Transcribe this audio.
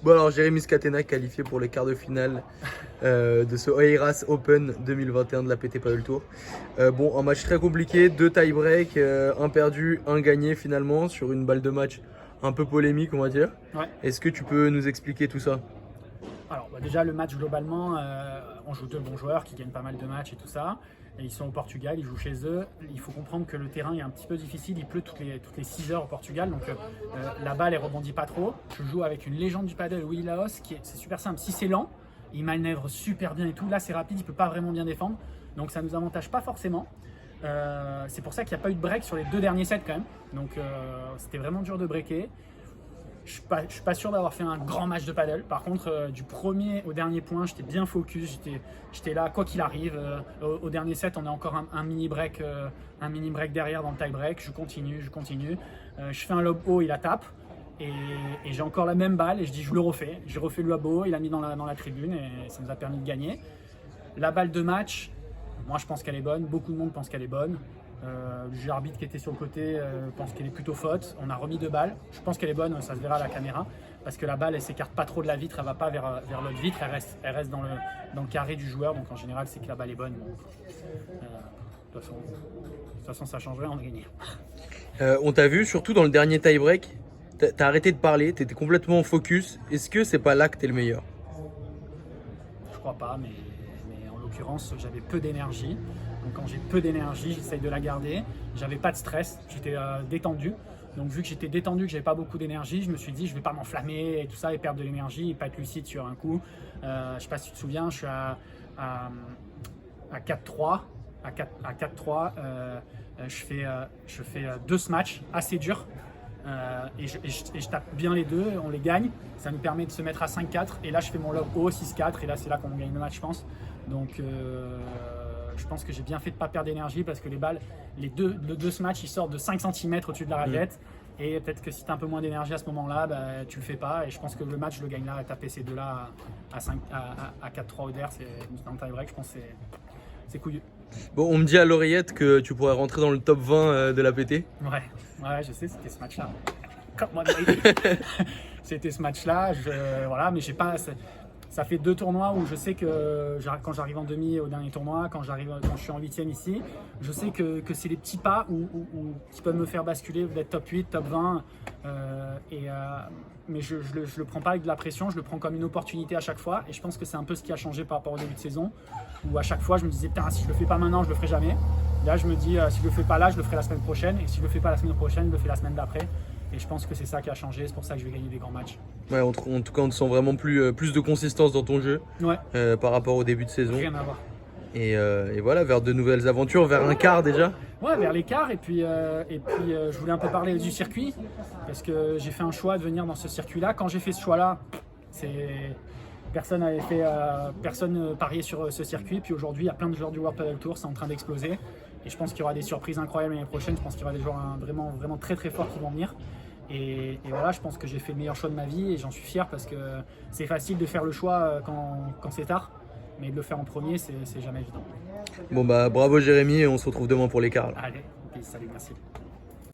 Bon alors Jérémy Scatena qualifié pour les quarts de finale de ce Oeiras Open 2021 de la PT Padel Tour. Bon, un match très compliqué, 2 tie-break, un perdu, un gagné finalement sur une balle de match un peu polémique on va dire. Ouais. Est-ce que tu peux nous expliquer tout ça? Alors déjà le match globalement, on joue deux bons joueurs qui gagnent pas mal de matchs et tout ça. Et ils sont au Portugal, ils jouent chez eux. Il faut comprendre que le terrain est un petit peu difficile, il pleut toutes les 6 heures au Portugal, donc la balle elle rebondit pas trop. Je joue avec une légende du padel, Willy Laos, c'est super simple. Si c'est lent, il manœuvre super bien et tout. Là c'est rapide, il peut pas vraiment bien défendre, donc ça nous avantage pas forcément. C'est pour ça qu'il n'y a pas eu de break sur les 2 derniers sets quand même. Donc c'était vraiment dur de breaker. Je ne suis pas sûr d'avoir fait un grand match de paddle. Par contre, du premier au dernier point, j'étais bien focus. J'étais là, quoi qu'il arrive. Au dernier set, on a encore un mini break derrière dans le tie break. Je continue. Je fais un lob haut, il la tape. Et j'ai encore la même balle. Et je dis, je le refais. J'ai refait le lob haut, il a mis dans la tribune. Et ça nous a permis de gagner. La balle de match, moi je pense qu'elle est bonne. Beaucoup de monde pense qu'elle est bonne. Le juge arbitre qui était sur le côté pense qu'elle est plutôt faute. On a remis 2 balles. Je pense qu'elle est bonne, ça se verra à la caméra. Parce que la balle, elle s'écarte pas trop de la vitre, elle va pas vers l'autre vitre, elle reste dans le carré du joueur. Donc en général, c'est que la balle est bonne. Bon, de toute façon, ça change rien, on a gagné. On t'a vu surtout dans le dernier tie-break, t'as arrêté de parler, t'étais complètement focus. Est-ce que c'est pas là que t'es le meilleur? Je crois pas, mais en l'occurrence, j'avais peu d'énergie. Donc quand j'ai peu d'énergie, j'essaye de la garder. J'avais pas de stress, j'étais détendu. Donc vu que j'étais détendu, que j'avais pas beaucoup d'énergie, je me suis dit je vais pas m'enflammer et tout ça et perdre de l'énergie et pas être lucide sur un coup. Je sais pas si tu te souviens, je suis à 4-3. À 4-3, je fais 2 matchs assez durs. Et je tape bien les 2, on les gagne. Ça nous permet de se mettre à 5-4. Et là, je fais mon lob haut 6-4. Et là, c'est là qu'on gagne le match, je pense. Donc, je pense que j'ai bien fait de ne pas perdre d'énergie parce que les balles, le 2 match, ils sortent de 5 cm au-dessus de la raquette. Et peut-être que si tu as un peu moins d'énergie à ce moment-là, bah, tu le fais pas. Et je pense que le match, je le gagne là, à taper ces 2-là à 4-3 au der, c'est dans le tie-break. Je pense que c'est couillu. Bon, on me dit à l'oreillette que tu pourrais rentrer dans le top 20 de la PT. Ouais, je sais, c'était ce match-là. Comme moi, c'était ce match-là. Voilà, mais j'ai pas. Ça fait 2 tournois où je sais que quand j'arrive en demi au dernier tournoi, quand je suis en 8e ici, je sais que c'est les petits pas qui peuvent me faire basculer d'être top 8, top 20. Mais je le prends pas avec de la pression, je le prends comme une opportunité à chaque fois. Et je pense que c'est un peu ce qui a changé par rapport au début de saison, où à chaque fois je me disais, putain, si je le fais pas maintenant, je le ferai jamais. Là, je me dis, si je le fais pas là, je le ferai la semaine prochaine. Et si je le fais pas la semaine prochaine, je le fais la semaine d'après. Et je pense que c'est ça qui a changé, c'est pour ça que je vais gagner des grands matchs. Ouais, en tout cas, on te sent vraiment plus de consistance dans ton jeu par rapport au début de saison. Rien à voir. Et voilà, vers de nouvelles aventures, vers un quart déjà. Ouais, vers l'écart. Et puis, je voulais un peu parler du circuit, parce que j'ai fait un choix de venir dans ce circuit-là. Quand j'ai fait ce choix-là, personne pariait sur ce circuit. Puis aujourd'hui, il y a plein de joueurs du World Padel Tour, c'est en train d'exploser. Et je pense qu'il y aura des surprises incroyables l'année prochaine. Je pense qu'il y aura des joueurs vraiment, vraiment très très forts qui vont venir. Et voilà, je pense que j'ai fait le meilleur choix de ma vie et j'en suis fier parce que c'est facile de faire le choix quand c'est tard. Mais de le faire en premier, c'est jamais évident. Bon bah bravo Jérémy et on se retrouve demain pour les quarts. Allez, salut, merci.